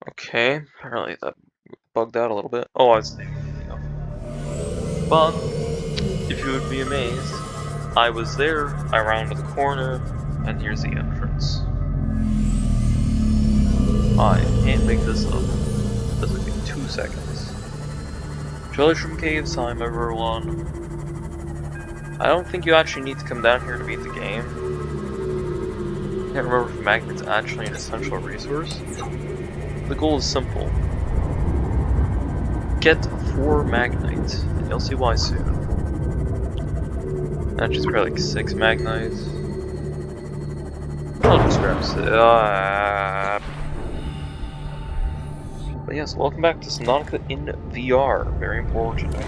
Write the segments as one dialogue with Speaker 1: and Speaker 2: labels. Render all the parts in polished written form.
Speaker 1: Okay, apparently that bugged out a little bit. Oh, I was leaving the video. But, if you would be amazed, I was there, I rounded the corner, and here's the entrance. I can't make this up. This took me 2 seconds. Jellyshroom Caves time, everyone. I don't think you actually need to come down here to beat the game. I can't remember if magnet's actually an essential resource. The goal is simple. Get 4 magnite, and you'll see why soon. Actually, it's probably like 6 magnite. I'll just grab But yes, welcome back to Subnautica in VR. Very important. I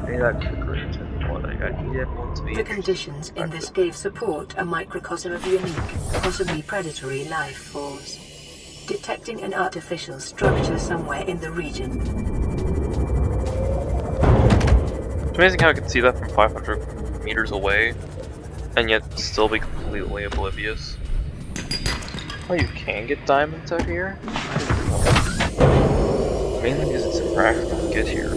Speaker 1: need that quicker than what I need everyone to be.
Speaker 2: The conditions in this cave support a microcosm of unique, possibly predatory life forms. Detecting an artificial structure somewhere in the region.
Speaker 1: It's amazing how I can see that from 500 meters away, and yet still be completely oblivious. Oh, you can get diamonds out here? I didn't know. Mainly because it's impractical to get here.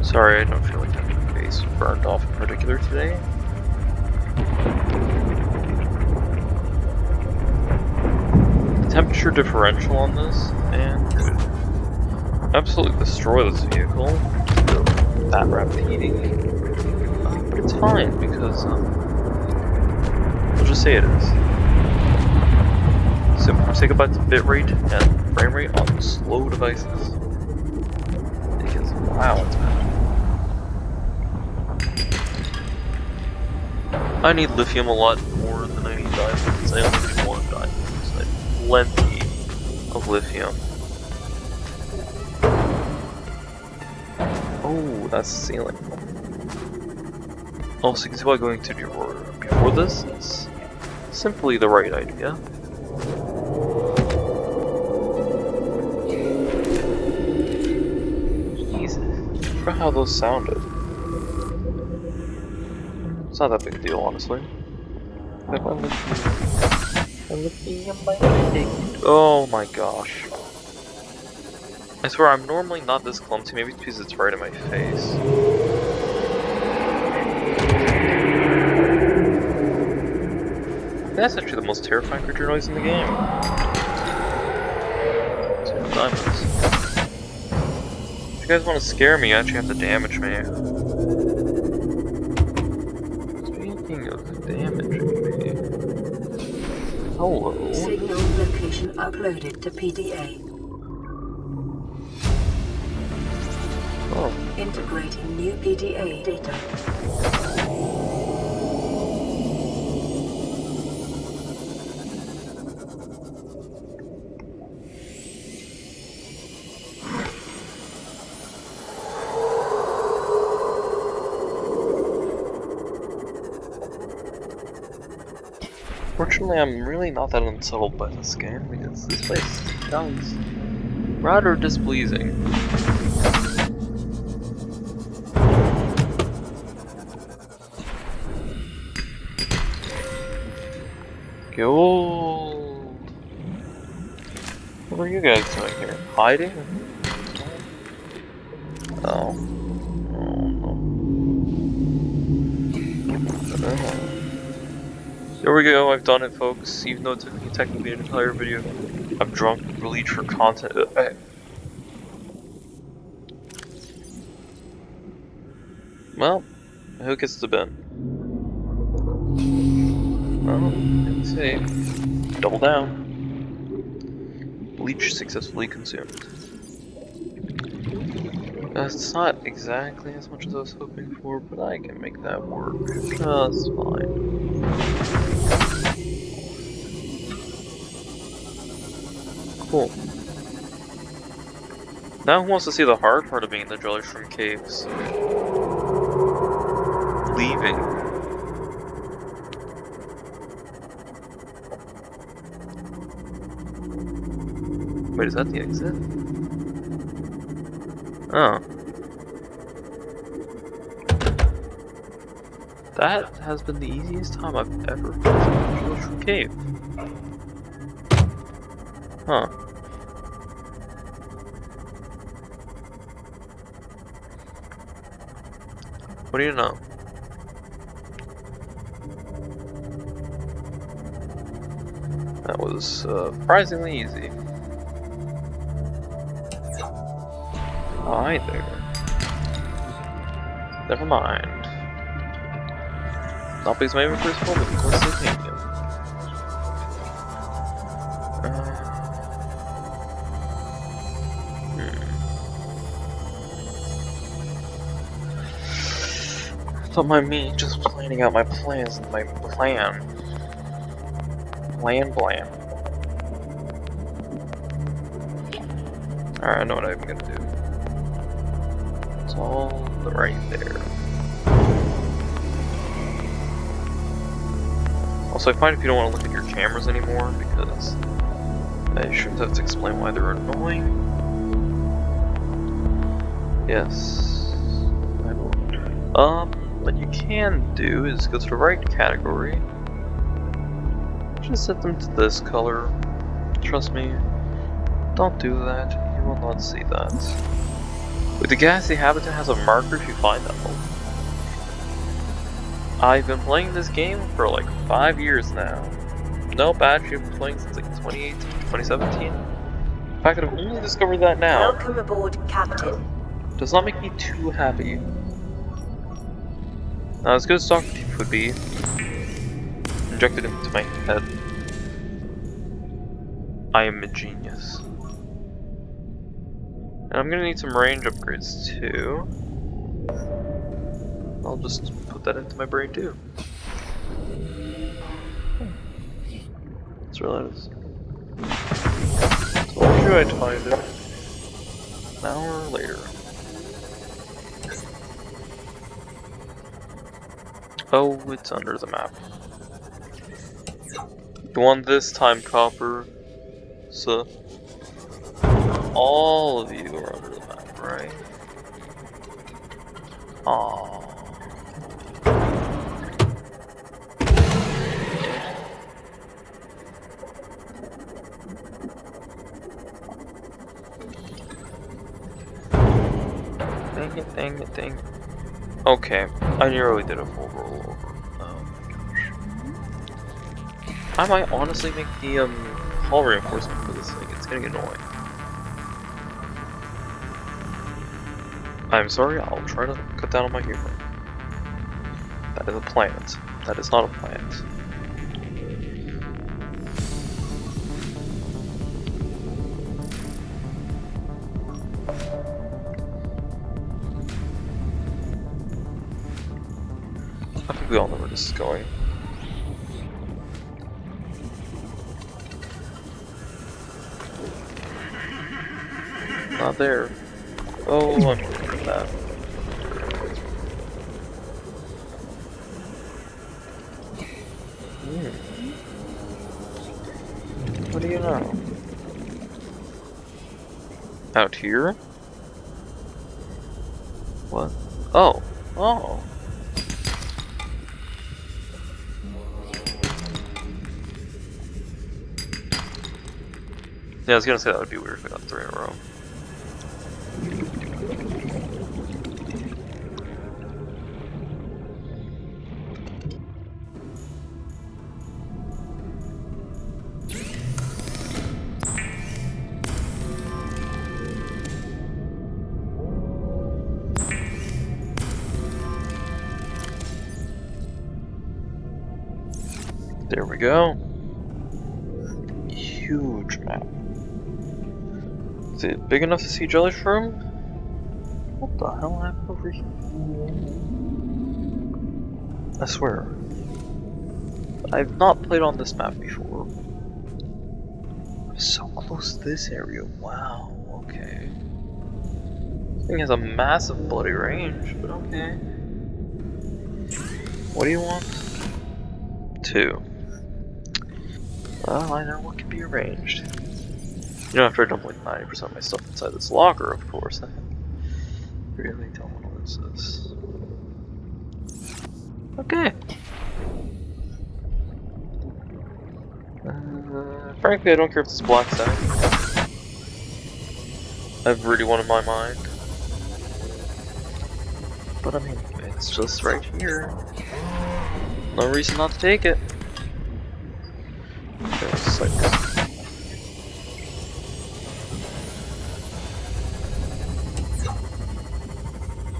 Speaker 1: Sorry, I don't feel like having my face burned off in particular today. The temperature differential on this, man, could absolutely destroy this vehicle. That rapid heating. But it's fine because, we'll just say it is. So, say goodbye to bitrate and frame rate on slow devices. Because, wow, it's bad. I need lithium a lot more than I need diamonds. I only need 1 diamond. So I have plenty of lithium. Oh, that's the ceiling. Also, you can see why going to the Aurora before this is simply the right idea. Jesus, I forgot how those sounded. It's not that big a deal, honestly. Oh my gosh. I swear, I'm normally not this clumsy, maybe it's because it's right in my face. That's actually the most terrifying creature noise in the game. Diamonds. If you guys want to scare me, you actually have to damage me. Speaking of damaging me... Hello?
Speaker 2: Signal location uploaded to PDA.
Speaker 1: Oh.
Speaker 2: Integrating new PDA data.
Speaker 1: Fortunately, I'm really not that unsettled by this game because this place sounds rather displeasing. Gold! What are you guys doing here? Hiding? Oh. Oh no. There we go, I've done it, folks. Even though it took me technically an entire video, I've drunk bleach for content. Well, who gets the bin? Well, let's see. Double down. Bleach successfully consumed. That's not exactly as much as I was hoping for, but I can make that work just fine. Cool. Now who wants to see the hard part of being in the Jellyshroom Caves? Leaving. Wait, is that the exit? Oh. That has been the easiest time I've ever finished a mushroom cave. Huh. What do you know? That was surprisingly easy. Hi there. Never mind. Not because my first home, but because it's titanium. Don't mind me just planning out my plans and my plan. Plan. Alright, I know what I'm gonna do. It's all right there. Also, I find if you don't want to look at your cameras anymore, because I shouldn't have to explain why they're annoying. Yes, I will. What you can do is go to the right category. Just set them to this color. Trust me, don't do that. You will not see that. With the Degase habitat has a marker if you find that one. I've been playing this game for like 5 years now. No, actually I've been playing since like 2018, 2017. In fact, I've only discovered that now.
Speaker 2: Welcome aboard, Captain.
Speaker 1: Does not make me too happy. Now, as good as Dr. Teeth would be, injected into my head, I am a genius. And I'm gonna need some range upgrades too. I'll just put that into my brain too. Let's realize. Told you I'd find it. An hour later. Oh, it's under the map. You want this time, Copper? So, all of you are under the map, right? Aww. Dang it. Okay, I nearly did a full rollover. Oh my gosh. I might honestly make the hull reinforcement for this thing. It's getting annoying. I'm sorry, I'll try to cut down on my humor. That is a plant. That is not a plant. I think we all know where this is going. Not there. Oh, I'm looking at that. What do you know? Out here? What? Oh. Oh. Yeah, I was gonna say that would be weird if I got 3 in a row. There we go. Huge map. Is it big enough to see Jellyfish Room? What the hell happened over here? I swear. I've not played on this map before. I'm so close to this area. Wow, okay. This thing has a massive bloody range, but okay. What do you want? 2. Well, I know what can be arranged. You know, after I dump like 90% of my stuff inside this locker, of course, I really don't want to lose this. Okay. Frankly, I don't care if this blacks out. I have really one in my mind. But I mean, it's just right here. No reason not to take it. Okay, 6.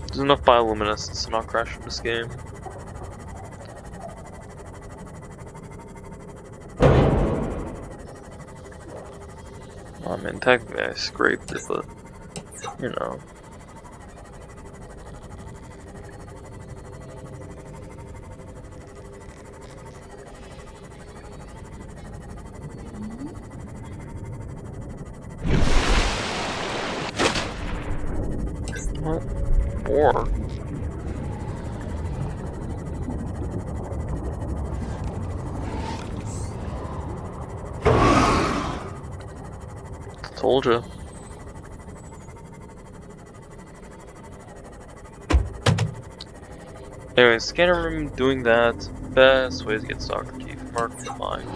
Speaker 1: There's enough bioluminescence to not crash in this game. I mean, technically I scraped it, but, you know. What? Or... Told you. Anyway, scanner room doing that. Best way to get stalker key from our mine.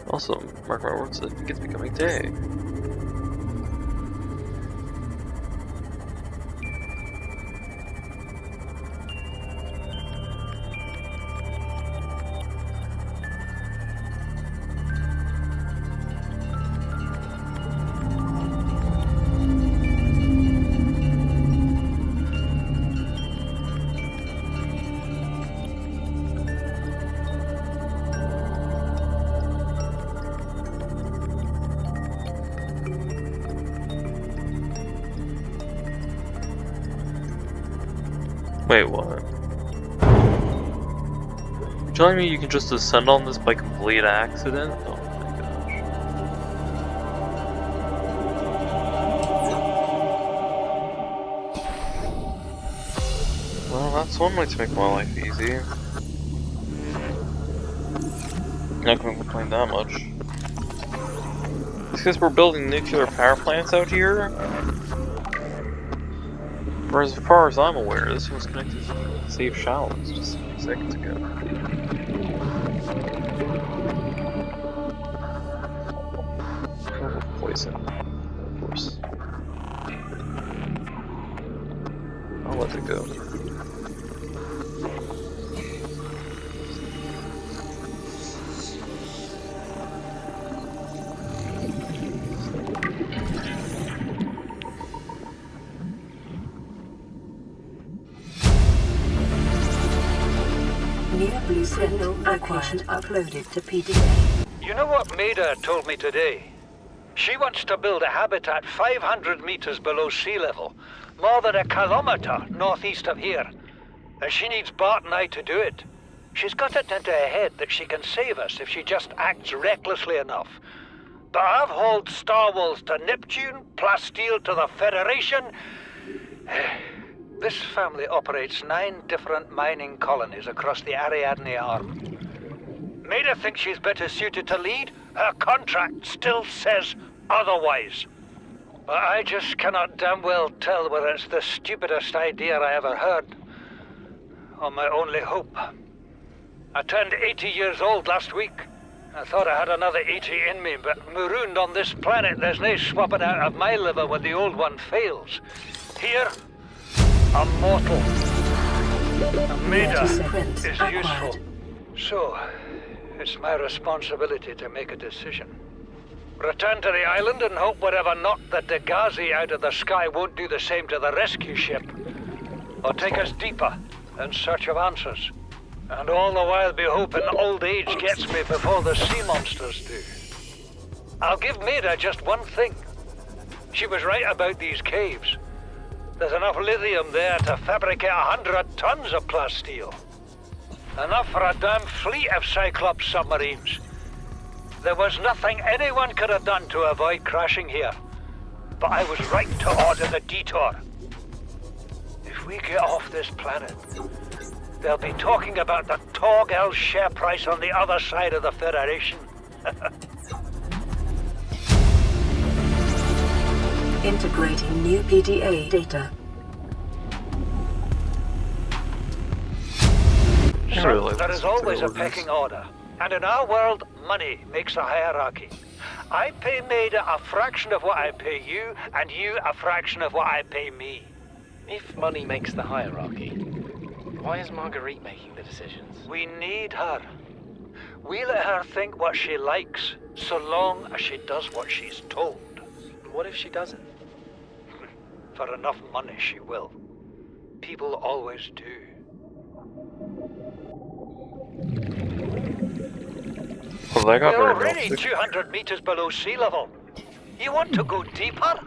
Speaker 1: Also, mark my words, I think it's becoming day. Wait, what? You're telling me you can just descend on this by complete accident? Oh my gosh. Well, that's one way to make my life easy. Not gonna complain that much. It's because we're building nuclear power plants out here. Whereas, as far as I'm aware, this was connected to safe shallows just a few seconds ago. Poison, of course. I'll let it go.
Speaker 2: Blue signal location uploaded to PDA.
Speaker 3: You know what Maida told me today? She wants to build a habitat 500 meters below sea level, more than 1 kilometer northeast of here. And she needs Bart and I to do it. She's got it into her head that she can save us if she just acts recklessly enough. But I've hauled Star Wars to Neptune, Plasteel to the Federation. This family operates 9 different mining colonies across the Ariadne Arm. Maida thinks she's better suited to lead. Her contract still says otherwise. But I just cannot damn well tell whether it's the stupidest idea I ever heard, or my only hope. I turned 80 years old last week. I thought I had another 80 in me, but marooned on this planet, there's no swapping out of my liver when the old one fails. Here, I'm mortal. Maida is useful. So, it's my responsibility to make a decision. Return to the island and hope whatever knocked the Degase out of the sky won't do the same to the rescue ship. Or take us deeper in search of answers. And all the while be hoping old age gets me before the sea monsters do. I'll give Maida just one thing. She was right about these caves. There's enough lithium there to fabricate 100 tons of plasteel. Enough for a damn fleet of Cyclops submarines. There was nothing anyone could have done to avoid crashing here. But I was right to order the detour. If we get off this planet, they'll be talking about the Torgal share price on the other side of the Federation.
Speaker 2: Integrating new PDA data.
Speaker 3: So, there is always a pecking order. And in our world, money makes a hierarchy. I pay Maida a fraction of what I pay you, and you a fraction of what I pay me.
Speaker 4: If money makes the hierarchy, why is Marguerite making the decisions?
Speaker 3: We need her. We let her think what she likes, so long as she does what she's told.
Speaker 4: What if she doesn't?
Speaker 3: For enough money, she will. People always do.
Speaker 1: Well, that got
Speaker 3: We're
Speaker 1: very
Speaker 3: already
Speaker 1: realistic.
Speaker 3: 200 meters below sea level. You want to go deeper?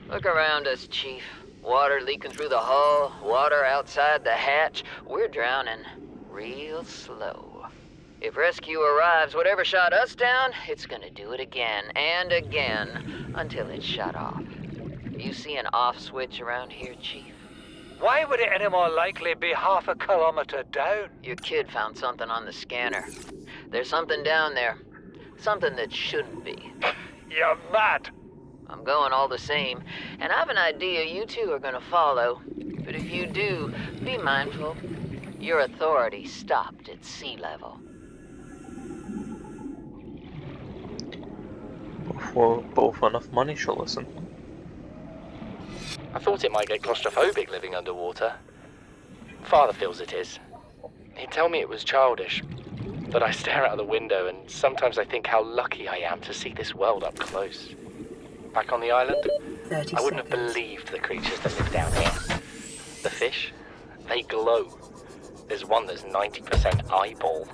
Speaker 5: Look around us, Chief. Water leaking through the hull, water outside the hatch. We're drowning real slow. If rescue arrives, whatever shot us down, it's gonna do it again and again until it's shut off. You see an off switch around here, Chief?
Speaker 3: Why would it any more likely be half a kilometer down?
Speaker 5: Your kid found something on the scanner. There's something down there. Something that shouldn't be.
Speaker 3: You're mad.
Speaker 5: I'm going all the same, and I have an idea you two are gonna follow. But if you do, be mindful. Your authority stopped at sea level.
Speaker 1: For both enough money, she'll listen.
Speaker 4: I thought it might get claustrophobic living underwater. Father feels it is. He'd tell me it was childish, but I stare out the window and sometimes I think how lucky I am to see this world up close. Back on the island,
Speaker 2: 30
Speaker 4: I wouldn't have
Speaker 2: seconds.
Speaker 4: believed the creatures that live down here. The fish, they glow. There's one that's 90% eyeball.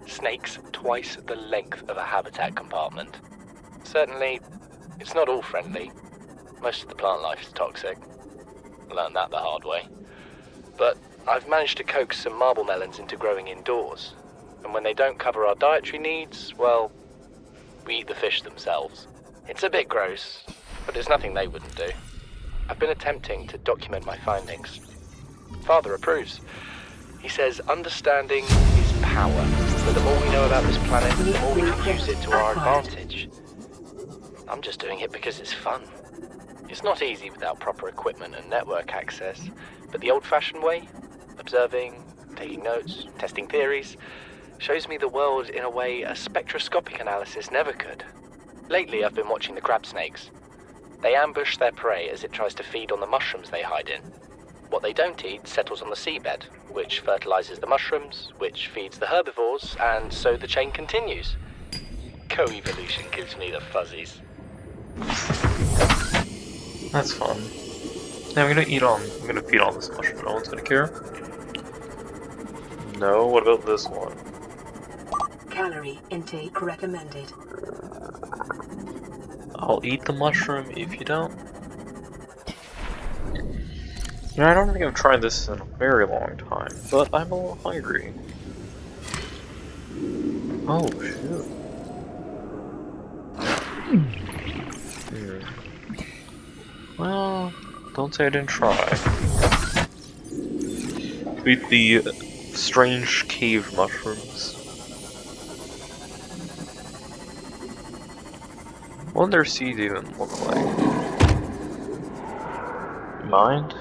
Speaker 4: Snakes twice the length of a habitat compartment. Certainly, it's not all friendly. Most of the plant life is toxic. Learned that the hard way. But I've managed to coax some marble melons into growing indoors. And when they don't cover our dietary needs, well, we eat the fish themselves. It's a bit gross, but it's nothing they wouldn't do. I've been attempting to document my findings. Father approves. He says understanding is power, but the more we know about this planet, the more we can use it to our advantage. I'm just doing it because it's fun. It's not easy without proper equipment and network access, but the old-fashioned way, observing, taking notes, testing theories, shows me the world in a way a spectroscopic analysis never could. Lately, I've been watching the crab snakes. They ambush their prey as it tries to feed on the mushrooms they hide in. What they don't eat settles on the seabed, which fertilizes the mushrooms, which feeds the herbivores, and so the chain continues. Co-evolution gives me the fuzzies.
Speaker 1: That's fun. Now I'm gonna feed on this mushroom. No one's gonna care. No, what about this one?
Speaker 2: Calorie intake recommended.
Speaker 1: I'll eat the mushroom if you don't. You know, I don't think I've tried this in a very long time, but I'm a little hungry. Oh, shoot. Well, don't say I didn't try. Eat the strange cave mushrooms. What do their seeds even look like? Mind?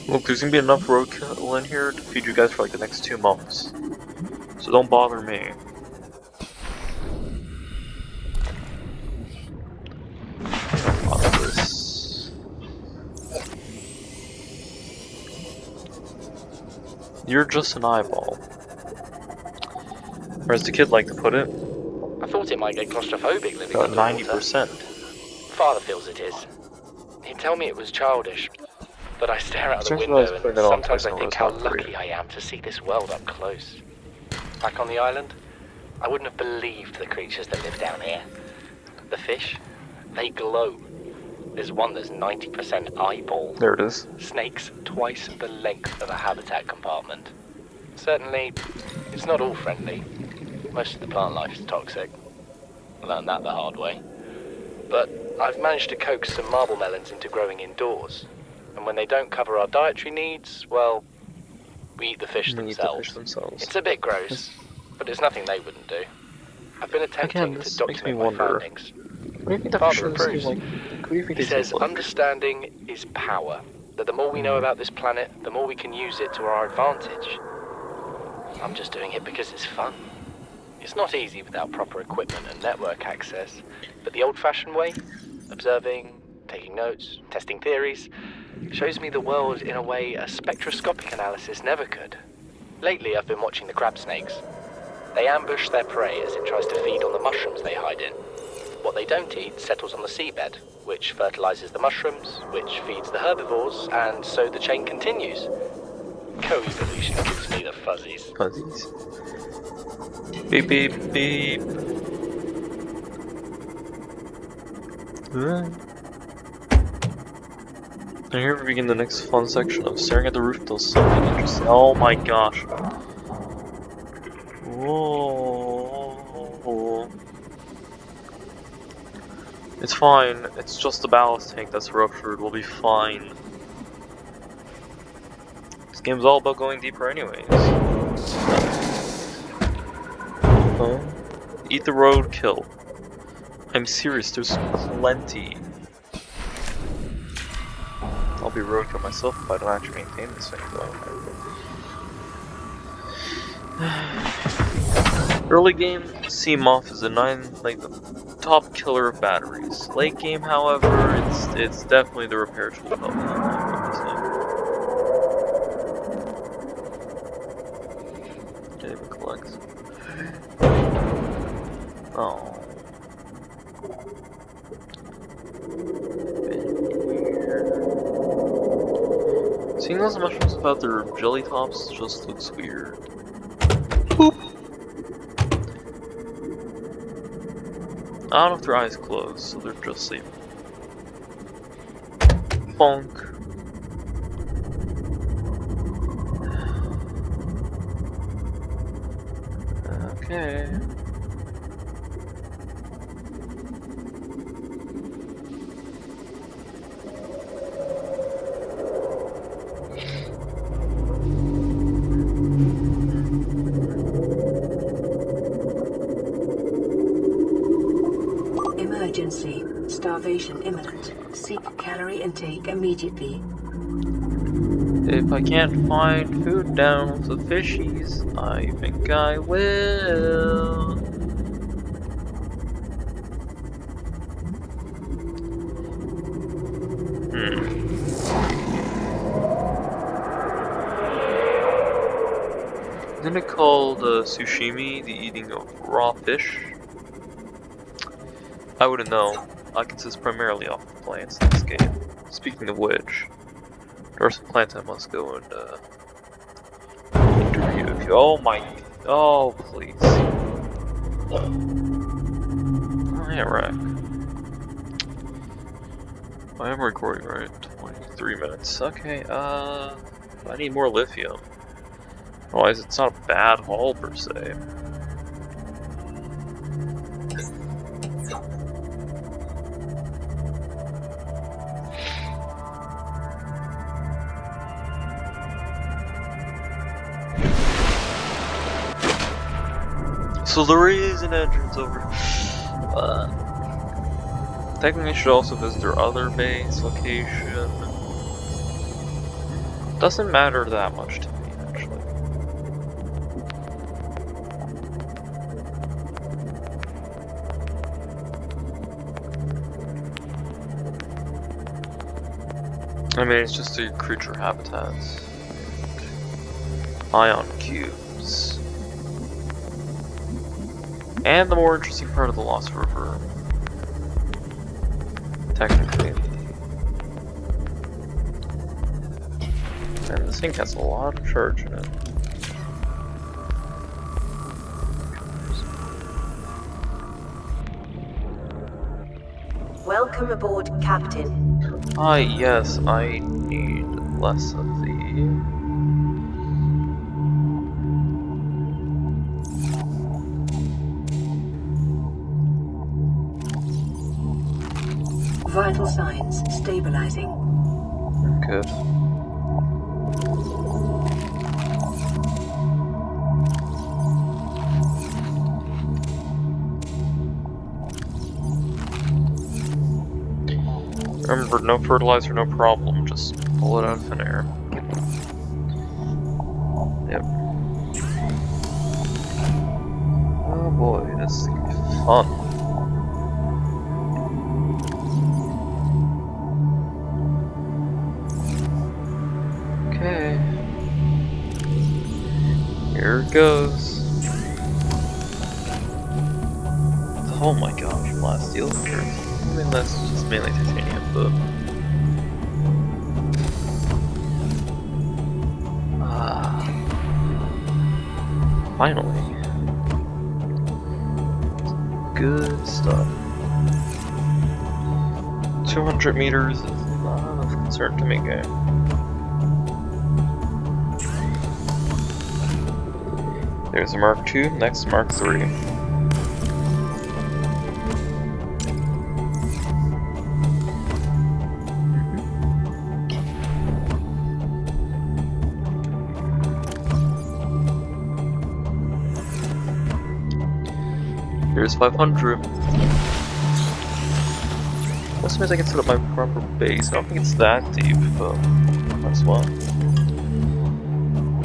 Speaker 1: Look, there's gonna be enough roadkill in here to feed you guys for like the next 2 months. So don't bother me. You're just an eyeball. Or as the kid liked to put it,
Speaker 4: I thought it might get claustrophobic living
Speaker 1: about
Speaker 4: underwater.
Speaker 1: 90%.
Speaker 4: Father feels it is. He'd tell me it was childish, but I stare out the
Speaker 1: Sometimes
Speaker 4: window
Speaker 1: I put
Speaker 4: and
Speaker 1: it on
Speaker 4: sometimes I
Speaker 1: personal
Speaker 4: think how
Speaker 1: response for
Speaker 4: lucky
Speaker 1: you.
Speaker 4: I am to see this world up close. Back on the island, I wouldn't have believed the creatures that live down here. The fish, they glow. There's one that's 90% eyeball.
Speaker 1: There it is.
Speaker 4: Snakes twice the length of a habitat compartment. Certainly, it's not all friendly. Most of the plant life is toxic. Learned that the hard way. But I've managed to coax some marble melons into growing indoors. And when they don't cover our dietary needs, well, we eat the fish themselves. It's a bit gross, but it's nothing they wouldn't do. I've been attempting
Speaker 1: Again,
Speaker 4: to
Speaker 1: this makes me
Speaker 4: document my
Speaker 1: wonder.
Speaker 4: findings.
Speaker 1: What do you think that
Speaker 4: Father
Speaker 1: fish is
Speaker 4: approves.
Speaker 1: like? What do you think
Speaker 4: He
Speaker 1: they
Speaker 4: says
Speaker 1: taste like?
Speaker 4: understanding is power. That the more we know about this planet, the more we can use it to our advantage. I'm just doing it because it's fun. It's not easy without proper equipment and network access, but the old-fashioned way, observing, taking notes, testing theories, shows me the world in a way a spectroscopic analysis never could. Lately, I've been watching the crab snakes. They ambush their prey as it tries to feed on the mushrooms they hide in. What they don't eat settles on the seabed, which fertilizes the mushrooms, which feeds the herbivores, and so the chain continues. Co-evolution gives me the fuzzies.
Speaker 1: Fuzzies. Beep beep beep. Alright. And here we begin the next fun section of staring at the roof till something interesting. Oh my gosh. Whoa. It's fine. It's just the ballast tank that's ruptured. We'll be fine. This game's all about going deeper anyways. Huh? Eat the roadkill. I'm serious, there's plenty. I'll be roadkill myself if I don't actually maintain this thing though. Early game, Seamoth is a the top killer of batteries. Late game, however, it's definitely the repair tool of Can't even collect. Oh. Seeing those mushrooms without their jelly tops just looks weird. Boop. I don't know if their eyes closed, so they're just sleeping. Bonk. Okay.
Speaker 2: Emergency. Starvation imminent. Seek calorie intake immediately.
Speaker 1: If I can't find food down with the fishies, I think I will. Isn't it called sushimi, the eating of raw fish? I wouldn't know. I consist primarily off of plants in this game. Speaking of which, there are some plants I must go and interview if you. Oh my. Oh, please. Oh, yeah, right. I am recording, right? 23 minutes. Okay, I need more lithium. Otherwise, it's not a bad haul per se. So there is an entrance over. Technically, I should also visit their other base location. Doesn't matter that much to me, actually. I mean, it's just a creature habitats. Ion cubes. And the more interesting part of the Lost River. Technically. And this thing has a lot of charge in it.
Speaker 2: Welcome aboard, Captain.
Speaker 1: Yes, I need less of the...
Speaker 2: Vital signs stabilizing.
Speaker 1: Good. Remember, no fertilizer, no problem. Just pull it out of thin air. Yep. Oh boy, this is gonna be fun. Okay. Here it goes. Oh my gosh, blast steel first. I mean, that's just mainly titanium, but... finally. Good stuff. 200 meters is not of concern to me, game. There's a Mark II, next Mark III. Here's 500. Most ways I can set up my proper base. I don't think it's that deep, but might as well.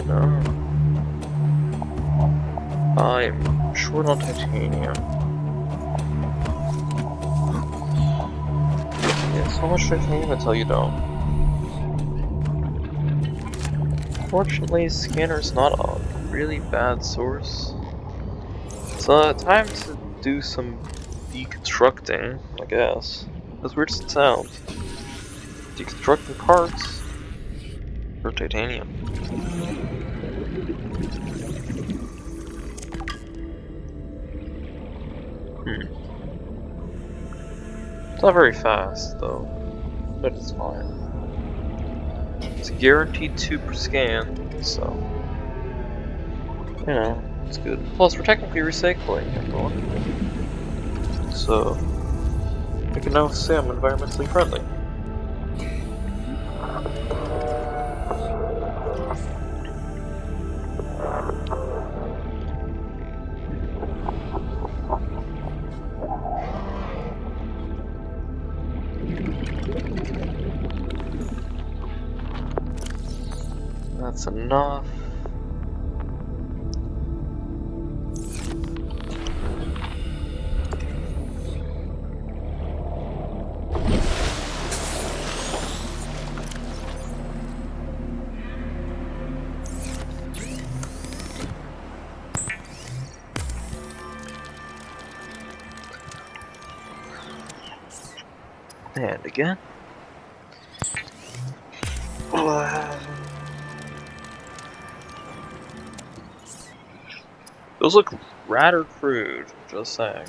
Speaker 1: No. I'm short on titanium. Yeah, so much titanium until you don't. Fortunately, scanner's not a really bad source. So time to do some deconstructing, I guess. As weird as it sounds. Deconstructing parts for titanium. It's not very fast though, but it's fine. It's guaranteed 2 per scan, so you know, it's good. Plus, we're technically recycling, everyone. So I can now say I'm environmentally friendly. That's enough. And again. Those look rather crude, just saying.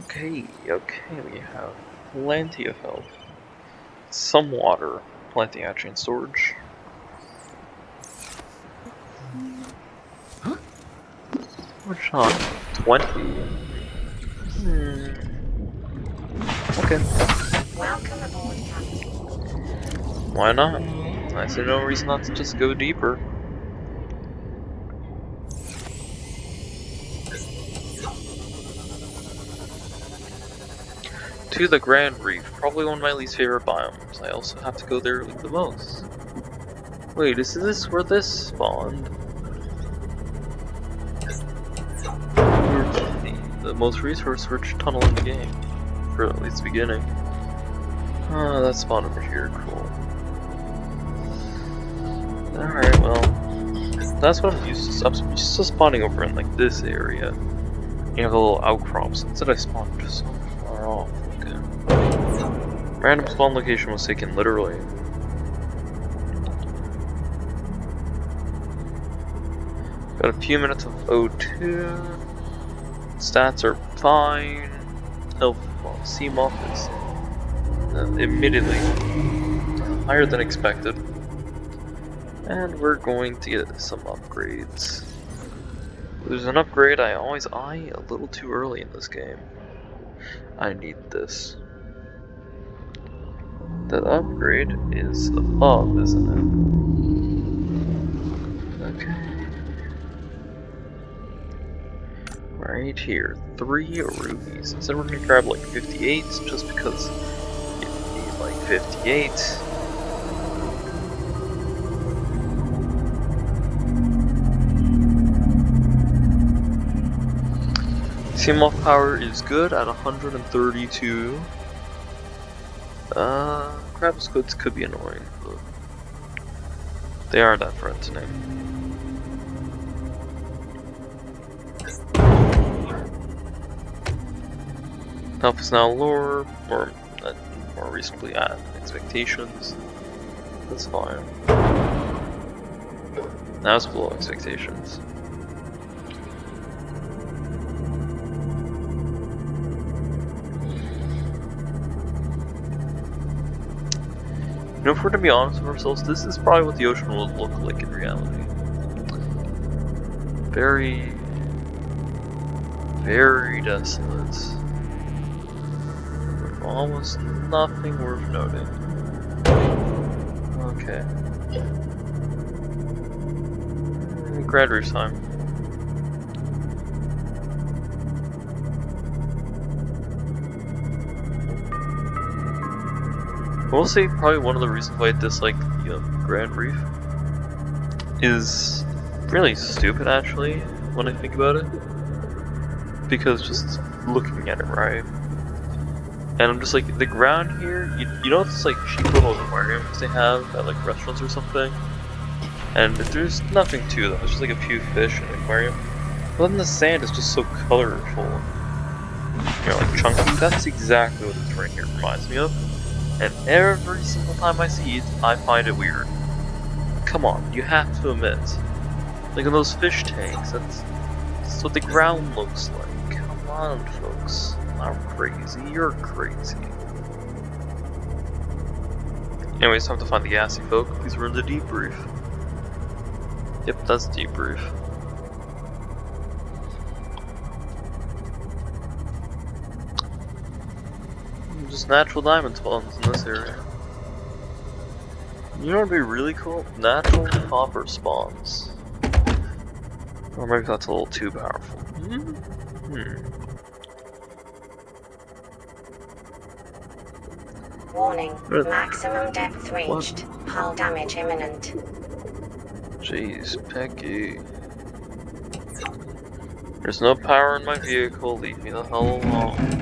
Speaker 1: Okay, we have plenty of health. Some water, plenty actually in storage. Which not 20. Okay.
Speaker 2: Welcome aboard, Captain.
Speaker 1: Why not? I see no reason not to just go deeper. To the Grand Reef, probably one of my least favorite biomes. I also have to go there like the most. Wait, is this where this spawned? The most resource-rich tunnel in the game, for at least the beginning. Ah, that spawned over here. Cool. Alright, well, that's what I'm used to. I'm used to spawning over in like this area. You have the little outcrops. Instead I spawned just so far off. Okay. Random spawn location was taken literally. Got a few minutes of O2. Stats are fine. Health, well, CMOF is admittedly higher than expected. And we're going to get some upgrades. There's an upgrade I always eye a little too early in this game. I need this. That upgrade is above, isn't it? Okay. Right here, 3 rubies. Instead we're gonna grab like 58, just because you need like 58. Team-off power is good at 132. Crab squids could be annoying, but they are that threatening. Health is now lower, or more recently at expectations. That's fine. Now it's below expectations. You know, if we're to be honest with ourselves, this is probably what the ocean will look like in reality. Very, very desolate. With almost nothing worth noting. Okay. Grad reef time. I will say probably one of the reasons why I dislike the Grand Reef is really stupid actually when I think about it. Because just looking at it, right? And I'm just like, the ground here, you know it's like cheap little aquariums they have at like restaurants or something? And there's nothing to them, it's just like a few fish in an aquarium. But then the sand is just so colorful. You know, like chunky, that's exactly what this right here reminds me of. And every single time I see it, I find it weird. Come on, you have to admit. Like in those fish tanks, that's what the ground looks like. Come on, folks. I'm crazy, you're crazy. Anyways, time to find the gassy folk, because we're in the deep reef. Yep, that's deep reef. Just natural diamond spawns in this area. You know what would be really cool? Natural copper spawns. Or maybe that's a little too powerful.
Speaker 6: Warning, maximum depth reached. Hull damage imminent.
Speaker 1: Jeez, Peggy. There's no power in my vehicle, leave me the hell alone.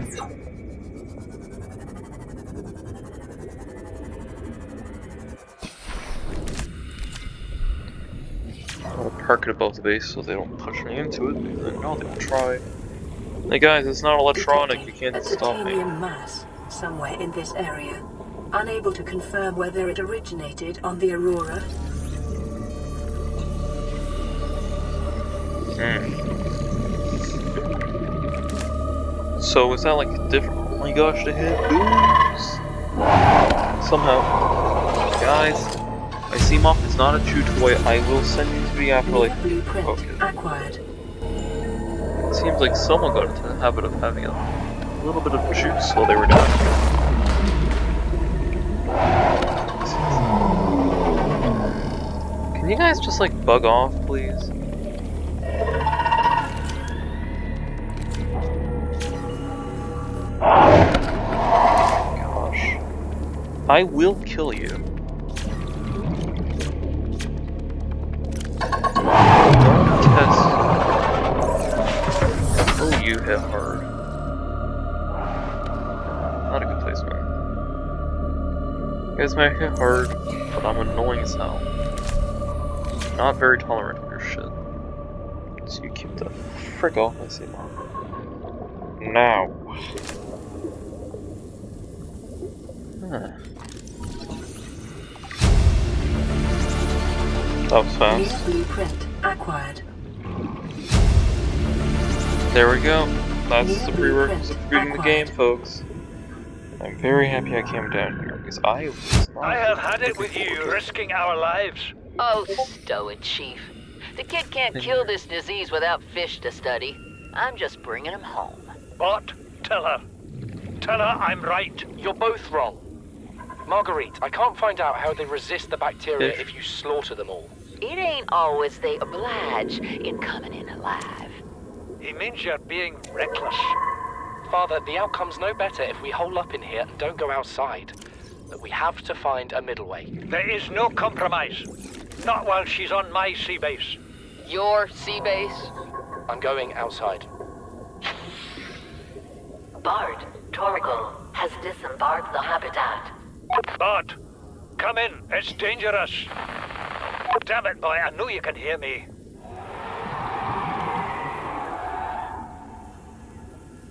Speaker 1: I'll park it above the base so they don't push me into it, because I know they will try. Hey guys, it's not electronic, you can't stop me.
Speaker 2: Titanium mass somewhere in this area. Unable to confirm whether it originated on the Aurora.
Speaker 1: So is that like a different? Oh my gosh, the hit boost! Somehow, guys, I see Moth is not a chew toy. I will send you to the afterlife. Okay.
Speaker 2: Acquired.
Speaker 1: It seems like someone got into the habit of having a little bit of juice while they were down here. Can you guys just like bug off, please? Gosh. I will kill you. Don't test. Oh, you hit hard. Not a good placement. You guys might hit hard, but I'm annoying as hell. Not very tolerant of your shit. So you keep the frick off my C-Mom. Now. That was fast.
Speaker 2: Blueprint acquired.
Speaker 1: There we go. That's the prerequisite for beating the game, folks. I'm very happy I came down here because I was not.
Speaker 3: I have had it with you, risking our lives.
Speaker 5: Oh, stow it, Chief. The kid can't kill this disease without fish to study. I'm just bringing him home.
Speaker 3: What? Tell her. Tell her I'm right.
Speaker 4: You're both wrong. Marguerite, I can't find out how they resist the bacteria if you slaughter them all.
Speaker 5: It ain't always they oblige in coming in alive.
Speaker 3: He means you're being reckless.
Speaker 4: Father, the outcome's no better if we hole up in here and don't go outside. But we have to find a middle way.
Speaker 3: There is no compromise. Not while she's on my sea base.
Speaker 5: Your sea base?
Speaker 4: I'm going outside.
Speaker 2: Bard, Torgal has disembarked the habitat.
Speaker 3: Bart, come in. It's dangerous. Damn it, boy. I know you can hear me.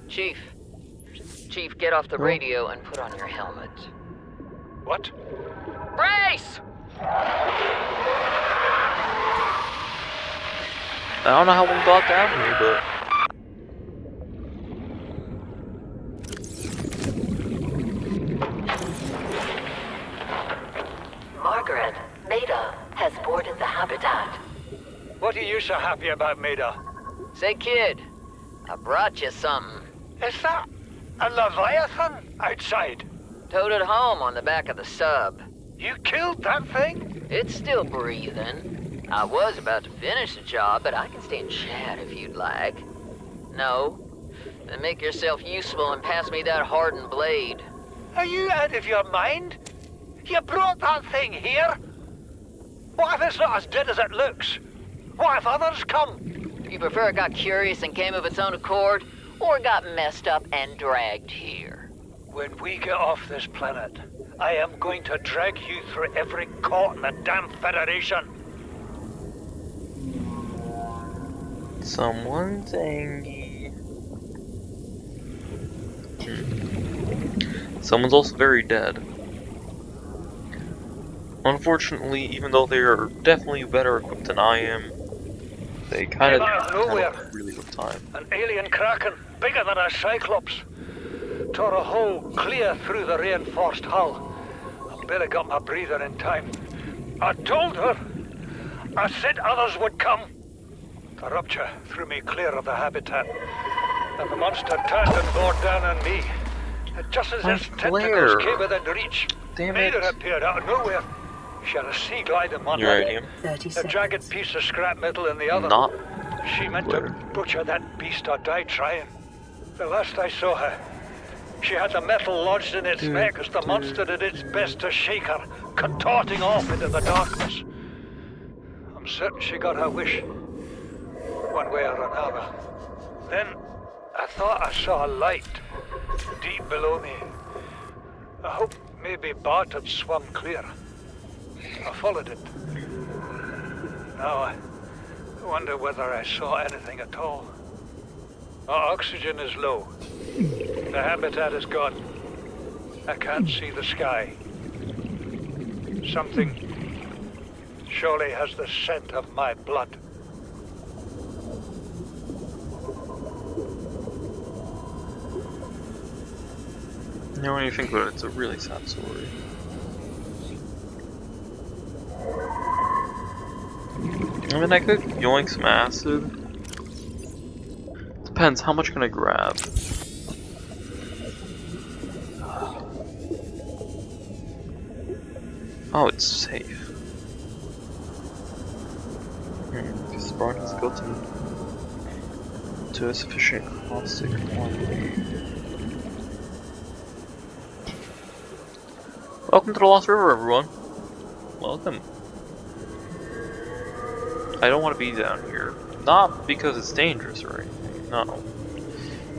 Speaker 5: Chief, get off the radio and put on your helmet.
Speaker 3: What?
Speaker 5: Brace!
Speaker 1: I don't know how we got down here, but...
Speaker 2: Margaret, Maida has boarded the habitat.
Speaker 3: What are you so happy about, Maida?
Speaker 5: Say, kid, I brought you something.
Speaker 3: Is that a Leviathan outside?
Speaker 5: Towed it home on the back of the sub.
Speaker 3: You killed that thing?
Speaker 5: It's still breathing. I was about to finish the job, but I can stay and chat if you'd like. No? Then make yourself useful and pass me that hardened blade.
Speaker 3: Are you out of your mind? You brought that thing here? What if it's not as dead as it looks? What if others come?
Speaker 5: You prefer it got curious and came of its own accord, or got messed up and dragged here?
Speaker 3: When we get off this planet, I am going to drag you through every court in the damn Federation.
Speaker 1: Someone's angry. Someone's also very dead. Unfortunately, even though they are definitely better equipped than I am, they kind of
Speaker 3: Came out of nowhere.
Speaker 1: had a really good time.
Speaker 3: An alien kraken, bigger than a cyclops. Tore a hole clear through the reinforced hull. I barely got my breather in time. I told her. I said others would come. The rupture threw me clear of the habitat. And the monster turned and bore down on me. And just as its tentacles came within reach,
Speaker 1: Damn it.
Speaker 3: Maida appeared out of nowhere. She had a sea glide in one
Speaker 1: You're right,
Speaker 3: hand,
Speaker 1: Ian.
Speaker 2: 30
Speaker 3: a
Speaker 2: seconds.
Speaker 3: jagged piece of scrap metal in the other.
Speaker 1: Not
Speaker 3: She meant to butcher that beast or die trying. The last I saw her, she had the metal lodged in its neck as the monster did its best to shake her, contorting off into the darkness. I'm certain she got her wish, one way or another. Then I thought I saw a light deep below me. I hoped maybe Bart had swum clear. I followed it. Now I wonder whether I saw anything at all. Our oxygen is low. The habitat is gone. I can't see the sky. Something surely has the scent of my blood.
Speaker 1: You know, when you think about it, it's a really sad story. I mean, I could yoink some acid. Depends, how much can I grab? Oh, it's safe. This barn has built to a sufficient caustic quantity. Welcome to the Lost River, everyone. Welcome. I don't want to be down here. Not because it's dangerous or anything, no.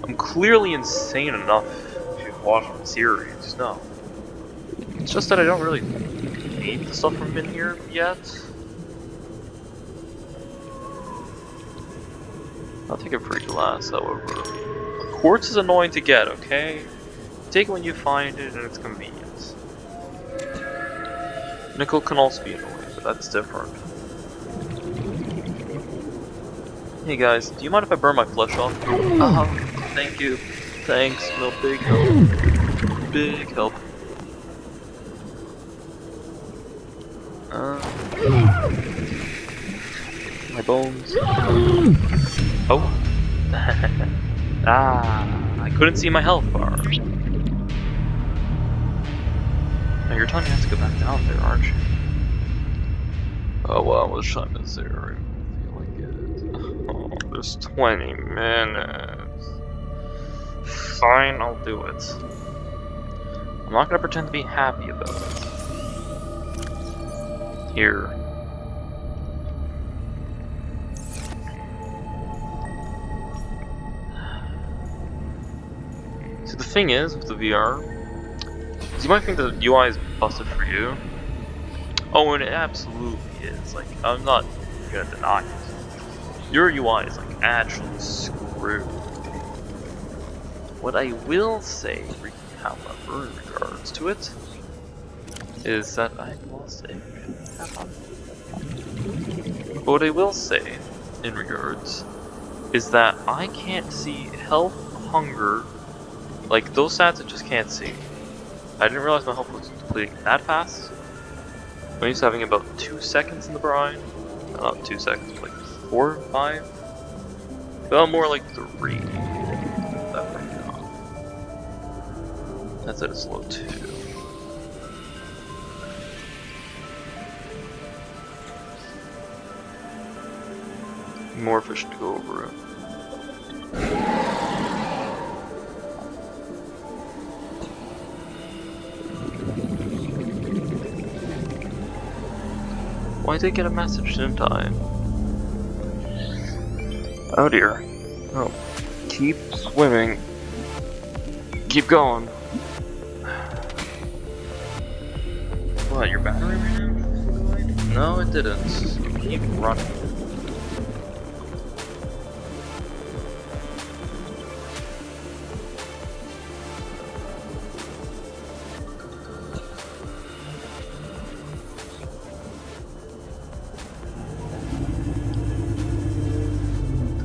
Speaker 1: I'm clearly insane enough to watch the series, no. It's just that I don't really need the stuff from in here yet. I'll take a free glass, however. Quartz is annoying to get, okay? Take it when you find it and it's convenient. Nickel can also be annoying, but that's different. Hey guys, do you mind if I burn my flesh off? Thank you. Thanks, no big help. Big help. My bones. Oh. I couldn't see my health bar. Now you're telling me I have to go back down there, aren't you? Oh well, how much time is there? I feel like it. Oh, There's 20 minutes. Fine, I'll do it. I'm not gonna pretend to be happy about it. Here. See, the thing is with the VR, is you might think the UI is busted for you. Oh, and it absolutely is. Like, I'm not gonna deny it. Your UI is like actually screwed. What I will say, however, in regards to it, is that I lost it. What I will say, in regards, is that I can't see health, hunger, like those stats I just can't see. I didn't realize my health was depleting that fast. I'm used to having about 2 seconds in the brine. Not 2 seconds, but like 4, 5. Well, more like 3. That right now. That's at a slow 2. More efficient to go over it. Well, I did get a message, didn't I? Oh dear. Oh. Keep swimming. Keep going. What, your battery ran out? No, it didn't. Keep running.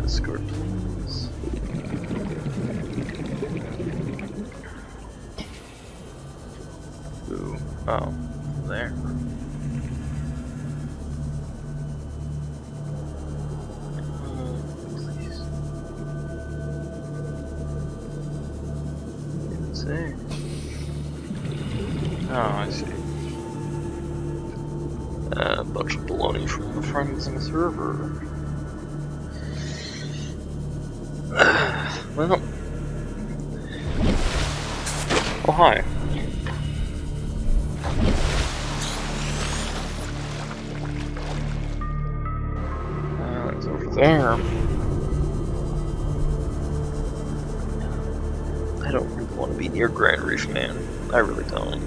Speaker 1: Discord, please. Ooh. Oh. There. Please. Didn't say. Oh, I see. A bunch of baloney from the friends in the server. Well. Oh, hi. It's over there. I don't really want to be near Grand Reef, man. I really don't.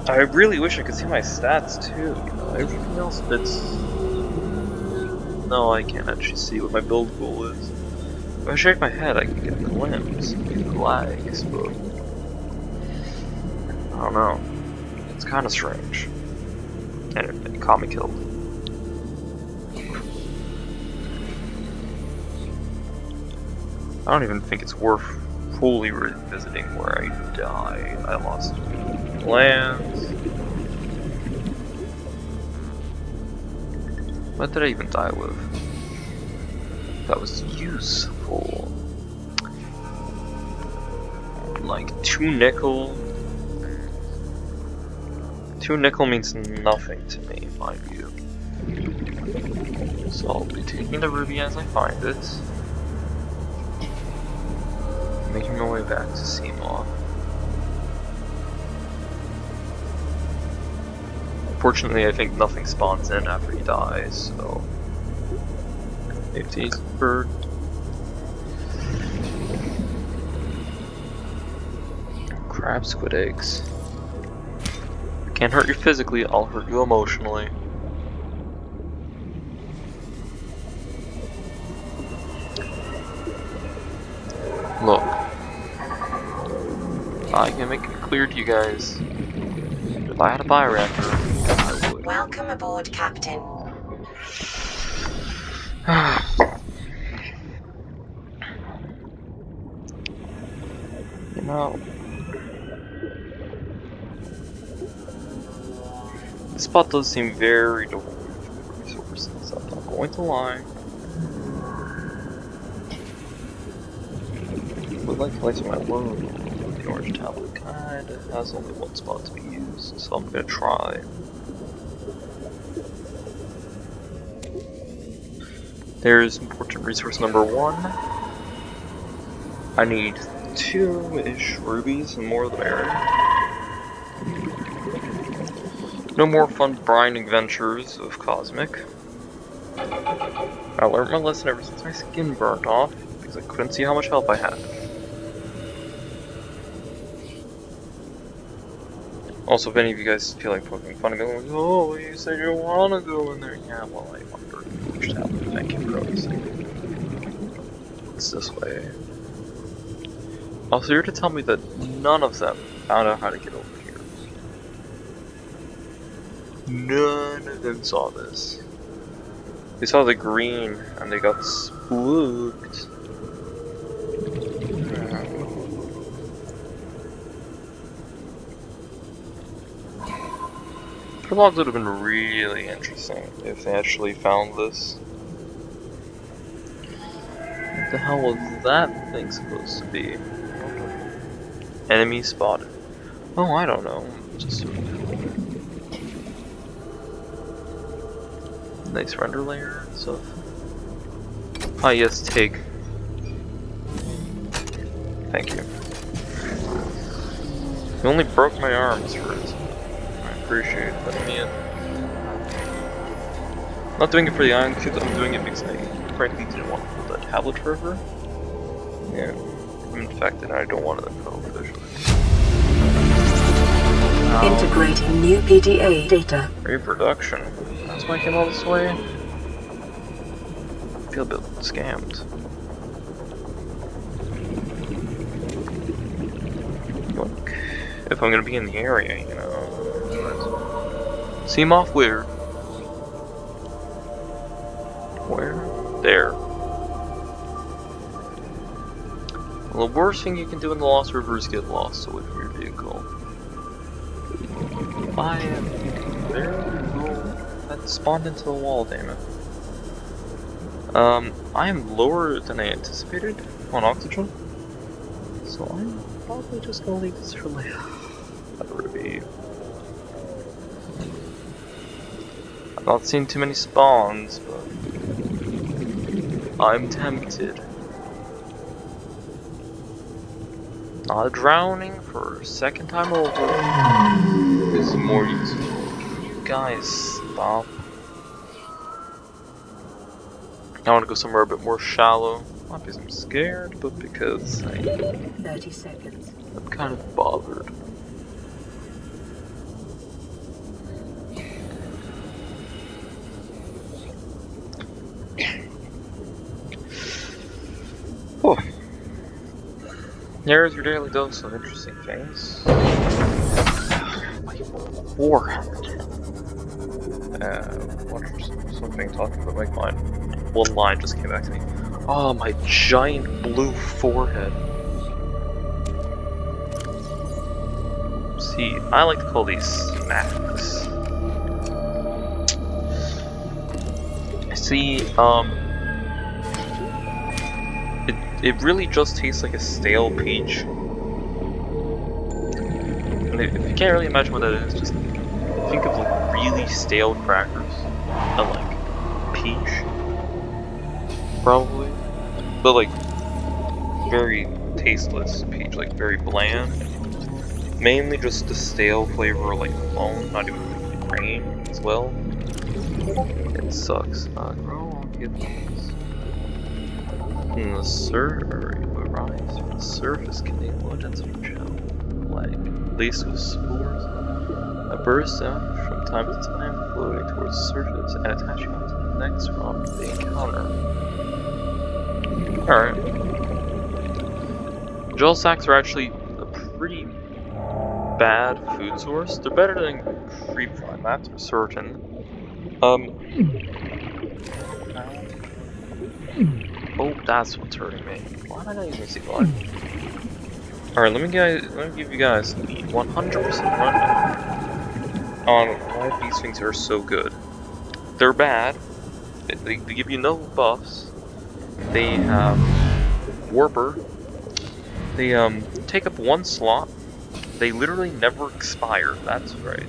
Speaker 1: I really wish I could see my stats too, you know, everything else fits. No, I can't actually see what my build goal is. If I shake my head, I can get a glimpse of the lags, but I don't know. It's kind of strange. And it caught me killed. I don't even think it's worth fully revisiting where I died. I lost lands. What did I even die with? That was useful. Like 2 nickel. 2 nickel means nothing to me, in my view. So I'll be taking the ruby as I find it. Making my way back to Seamoth. Fortunately, I think nothing spawns in after he dies, so... 50 bird. Crab squid eggs. I can't hurt you physically, I'll hurt you emotionally. Look. I can make it clear to you guys. If I had a bioreactor, I would.
Speaker 6: Welcome aboard, Captain.
Speaker 1: You know, this spot does seem very devoid of resources, I'm not going to lie. I would like to lighten my load. The orange tablet kinda has only one spot to be used, so I'm gonna try. There's important resource number 1. I need 2-ish rubies, and more the merrier. No more fun brine adventures of Cosmic. I learned my lesson ever since my skin burnt off, because I couldn't see how much health I had. Also, if any of you guys feel like poking fun and going, oh, you said you want to go in there. Yeah, well, I wondered which tablet. Thank you for noticing. It's this way. Also, you're to tell me that none of them found out how to get over here. None of them saw this. They saw the green and they got spooked. Prologues would have been really interesting if they actually found this. What the hell was that thing supposed to be? Enemy spotted. Oh, I don't know. Just sort of nice render layer and stuff. Ah, yes, take. Thank you. You only broke my arms for it. I appreciate letting me in. Not doing it for the Iron Kids, I'm doing it because I frankly didn't want to hold that tablet forever. Yeah, I'm infected and I don't want to go over there.
Speaker 2: Integrating new PDA data.
Speaker 1: Reproduction. That's why I came all this way. I feel a bit scammed. Like, if I'm gonna be in the area, you know. See him off where? Where? There. Well, the worst thing you can do in the Lost River is get lost away from your vehicle. Why? There we go. That spawned into the wall, damn it. I am lower than I anticipated on oxygen. So I'm probably just gonna leave this for later. That would be. I've not seen too many spawns, but I'm tempted. Not drowning for a second time over is more useful. Can you guys stop? I want to go somewhere a bit more shallow. Not because I'm scared, but because
Speaker 2: 30 seconds.
Speaker 1: I'm kind of bothered. Oh. There's your daily dose of interesting things. My forehead. Watch something talking about my mind. One line just came back to me. Oh, my giant blue forehead. See, I like to call these snacks. See, it really just tastes like a stale peach. And if you can't really imagine what that is, just think of like really stale crackers and like peach, probably, but like very tasteless peach, like very bland. Mainly just the stale flavor, like alone, not even like grain as well. It sucks. Grow on things. In the rise from the surface can enable density gel, like laced with spores. A burst out from time to time, floating towards the surface and attaching onto the next rock they encounter. Alright. Gel sacks are actually a pretty bad food source. They're better than creep vine, that's for certain. Oh, that's what's hurting me. Why am I not using C5? Alright, let me give you guys the 100% rundown on why these things are so good. They're bad. They give you no buffs. They have Warper. They take up one slot. They literally never expire. That's right.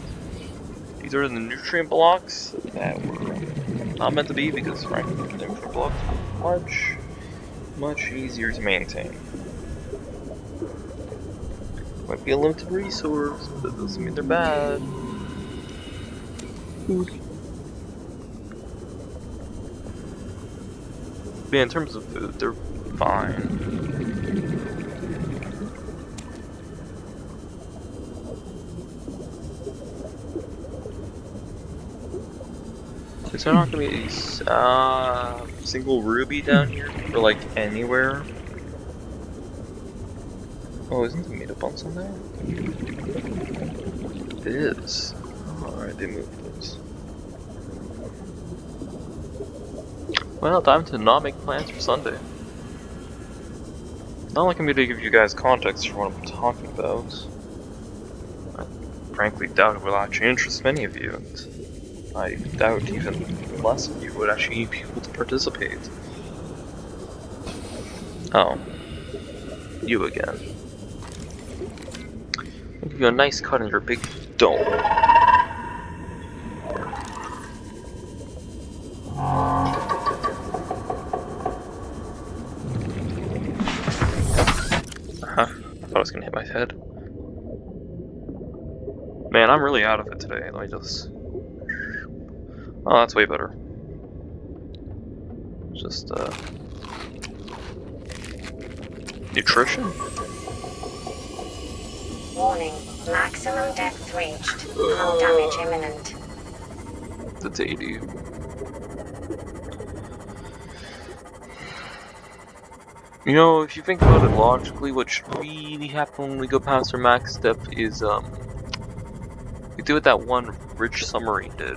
Speaker 1: These are the nutrient blocks that were not meant to be because frankly the infra blocks are much easier to maintain. Might be a limited resource, but that doesn't mean they're bad. Food. But yeah, in terms of food, they're fine. Is there not gonna be a single ruby down here? Or like anywhere? Oh, isn't the meetup on Sunday? It is. Alright, they moved this. Well, time to not make plans for Sunday. Not like I'm going to give you guys context for what I'm talking about. I frankly doubt it will actually interest many of you, and I doubt even less of you would actually need people to participate. Oh. You again. I'll give you a nice cut in your big dome. I thought I was gonna hit my head. Man, I'm really out of it today. Let me just... Oh, that's way better. Just, nutrition?
Speaker 6: Warning, maximum depth reached. Hull damage imminent.
Speaker 1: That's 80. You know, if you think about it logically, what should really happen when we go past our max depth is, we do what that one rich submarine did.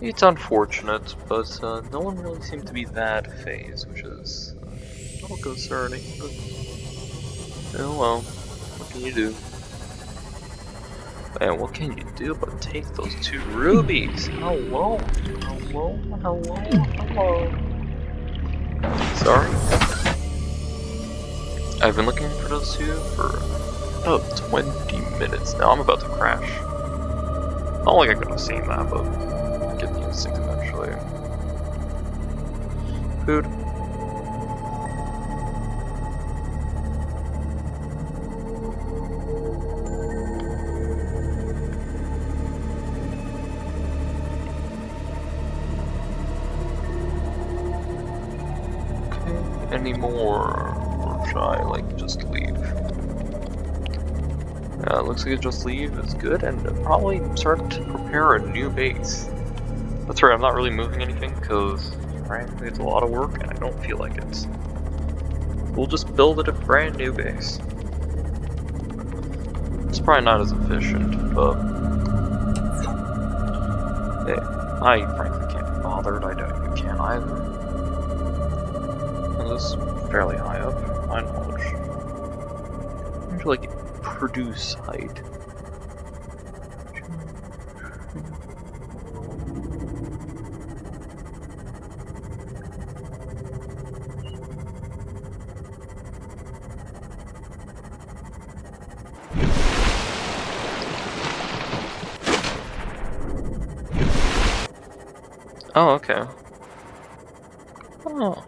Speaker 1: It's unfortunate, but no one really seemed to be that phased, which is a little concerning, but oh well, what can you do? Man, what can you do but take those 2 rubies? Hello? Hello? Hello? Hello? Sorry? I've been looking for those 2 for about 20 minutes now. I'm about to crash. Not like I could have seen that, but I'll get the instinct eventually. Food. Any more, or should I like just leave? Yeah, it looks like just leave is good, and probably start to prepare a new base. That's right, I'm not really moving anything because frankly it's a lot of work and I don't feel like it. We'll just build it a brand new base. It's probably not as efficient, but hey, I frankly can't be bothered. I doubt you can either. This is fairly high up, my knowledge. I need to like produce height. Oh, okay. Oh.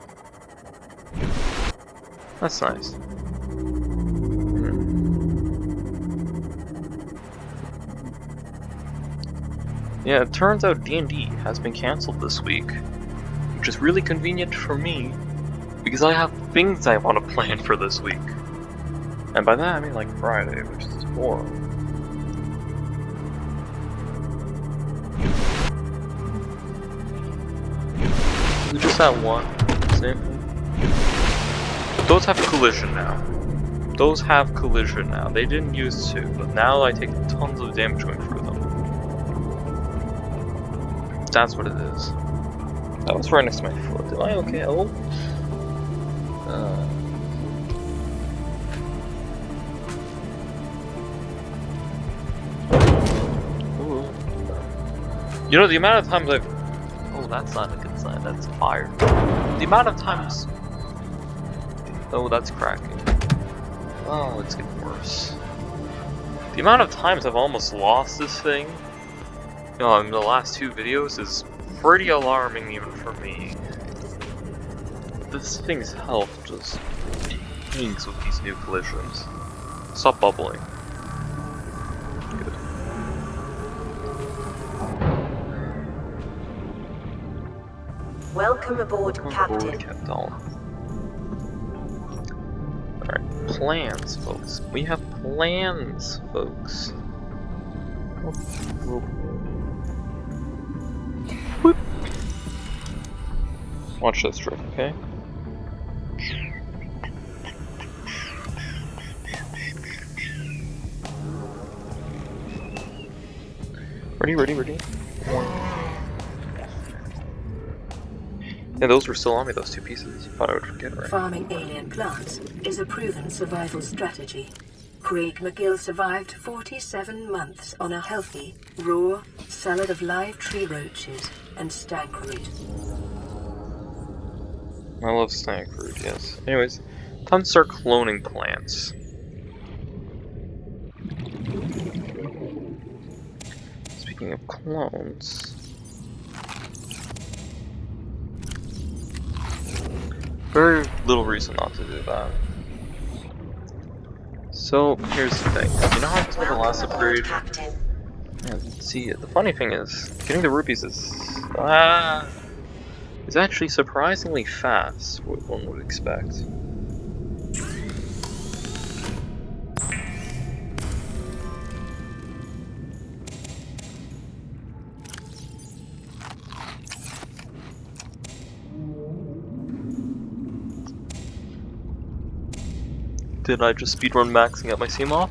Speaker 1: That's nice. Yeah, it turns out D&D has been cancelled this week, which is really convenient for me, because I have things I want to plan for this week. And by that I mean like Friday, which is tomorrow. We just had one, same thing. Those have collision now. Those have collision now. They didn't use to, but now I take tons of damage going through them. That's what it is. That was right next to my foot. Am I okay? Oh. Ooh. You know, the amount of times I've... Oh, that's not a good sign. That's fire. The amount of times... Oh, that's cracking. Oh, it's getting worse. The amount of times I've almost lost this thing in the last 2 videos is pretty alarming even for me. This thing's health just tanks with these new collisions. Stop bubbling. Good.
Speaker 2: Welcome aboard, Captain.
Speaker 1: Alright, plans, folks. We have plans, folks. Whoop. Watch this trick, okay? Ready. Yeah, those were still on me, those 2 pieces. Thought I would forget, right?
Speaker 2: Farming alien plants is a proven survival strategy. Craig McGill survived 47 months on a healthy, raw salad of live tree roaches and stank root.
Speaker 1: I love stank root, yes. Anyways, time to start cloning plants. Speaking of clones... very little reason not to do that. So, here's the thing. You know how I told the last upgrade? Yeah, see, the funny thing is, getting the rupees is actually surprisingly fast, what one would expect. Did I just speedrun maxing out my Seamoth?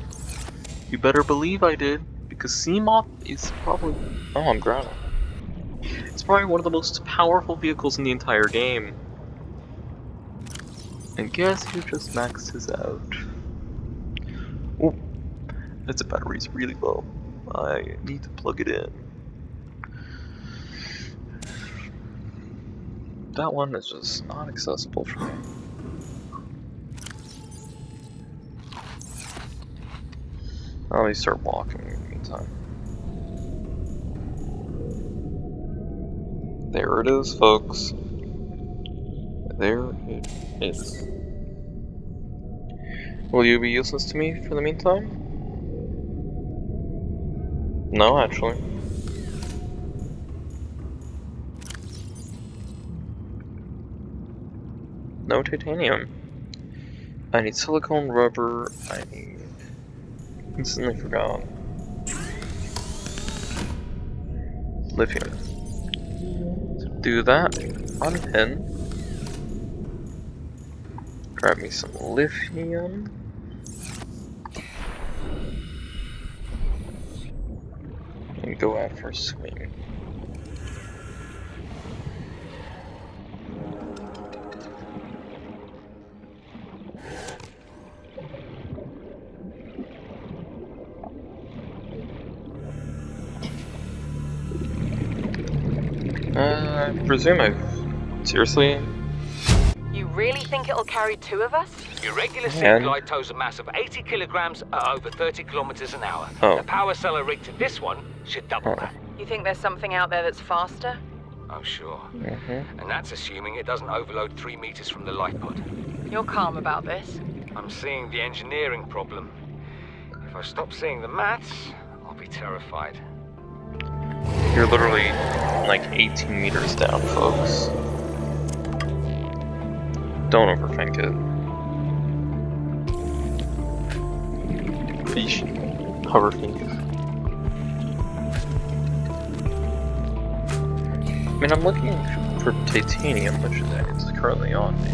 Speaker 1: You better believe I did, because Seamoth is probably... oh, I'm grounded. It's probably one of the most powerful vehicles in the entire game. And guess who just maxed his out? Oh, its battery's really low. I need to plug it in. That one is just not accessible for me. Let me start walking in the meantime. There it is, folks. There it is. Will you be useless to me for the meantime? No, actually. No titanium. I need silicone rubber. I need... instantly forgot. Lithium. So do that. Unpin. Grab me some lithium. And go out for a swing. I presume I've... seriously?
Speaker 7: You really think it'll carry 2 of us?
Speaker 3: Your regular
Speaker 1: Man.
Speaker 3: glide tows a mass of 80 kilograms at over 30 kilometers an hour.
Speaker 1: Oh.
Speaker 3: The power cell rigged to this one should double that.
Speaker 7: You think there's something out there that's faster?
Speaker 3: Oh, sure.
Speaker 1: Mm-hmm.
Speaker 3: And that's assuming it doesn't overload 3 meters from the light pod.
Speaker 7: You're calm about this.
Speaker 3: I'm seeing the engineering problem. If I stop seeing the maths, I'll be terrified.
Speaker 1: You're literally like 18 meters down, folks. Don't overthink it. Yeesh. Hover thief. I mean, I'm looking for titanium, which is currently on me.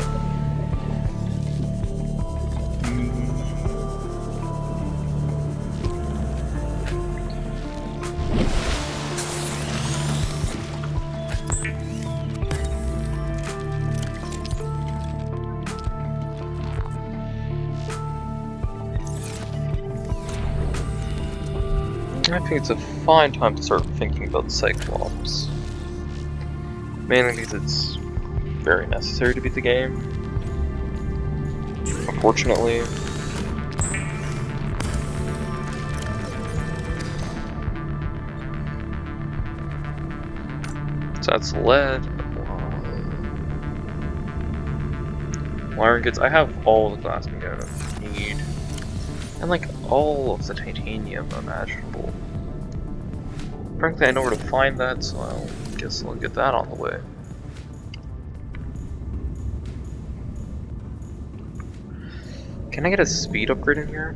Speaker 1: I think it's a fine time to start thinking about Cyclops. Mainly because it's very necessary to beat the game. Unfortunately. So that's lead. Wiring kits. I have all the glass components I need. And like all of the titanium imaginable. Frankly, I know where to find that, so I guess I'll get that on the way. Can I get a speed upgrade in here?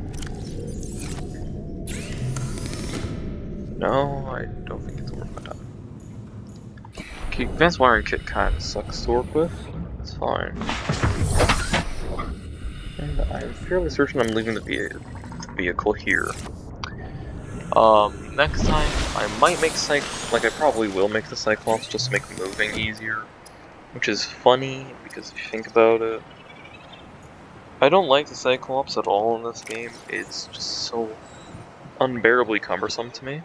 Speaker 1: No, I don't think it's worth my time. Okay, advanced wiring kit kind of sucks to work with. It's fine. And I'm fairly certain I'm leaving the vehicle here. Next time, I might make I probably will make the Cyclops just to make moving easier. Which is funny, because if you think about it, I don't like the Cyclops at all in this game. It's just so unbearably cumbersome to me.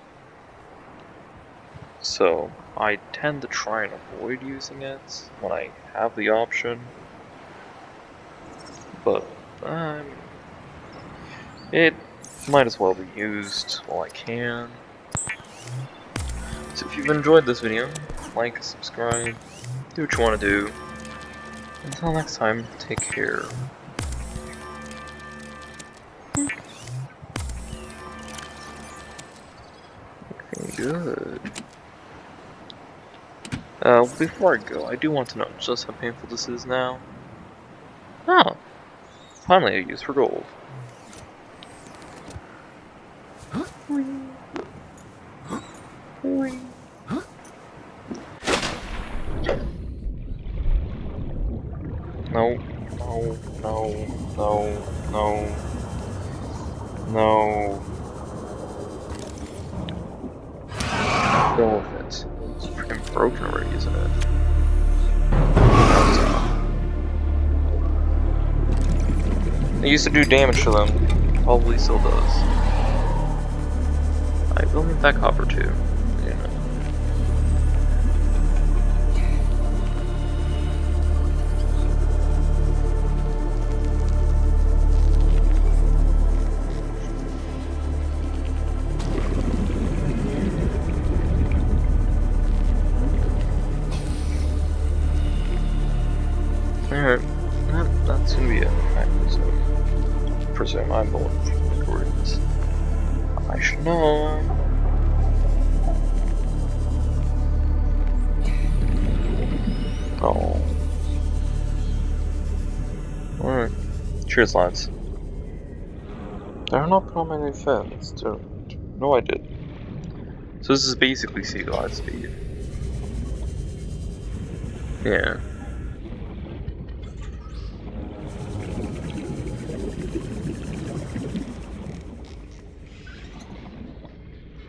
Speaker 1: So, I tend to try and avoid using it when I have the option. But, it might as well be used while I can. So if you've enjoyed this video, like, subscribe, do what you want to do. Until next time, take care. Looking good. Before I go, I do want to know just how painful this is now. Oh, finally a use for gold. No, no, no, no, no, no. Go with it. It's freaking broken already, isn't it? It used to do damage to them. Probably still does. I will need that copper too. Yeah. Alright, that's gonna be it. I presume I'm the one recording this. I should know. Oh. Alright. Cheers, lads. Did I not put on my new fins? No, I did. So this is basically sea glide speed. Yeah.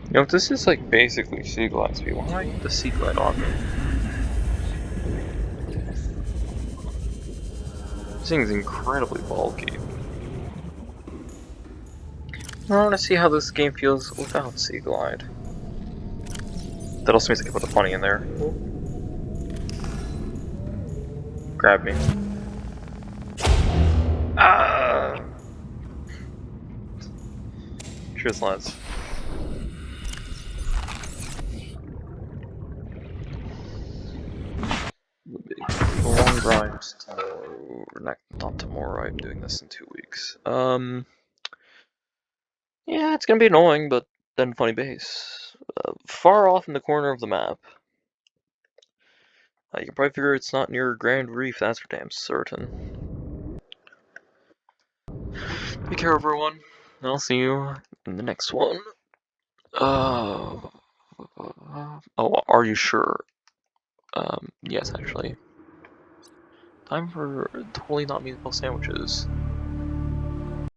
Speaker 1: You know, if this is like basically sea glide speed, why do I need the sea glide on me? This thing's incredibly bulky. I want to see how this game feels without sea glide. That also means I can put the funny in there. Grab me. Ah! Cheers, lads. A long grind tomorrow. Not tomorrow, I'm doing this in 2 weeks. Yeah, it's gonna be annoying, but then funny base. Far off in the corner of the map. You can probably figure it's not near Grand Reef, that's for damn certain. Take care, everyone. I'll see you in the next one. Oh, are you sure? Yes, actually. Time for totally not meatball sandwiches.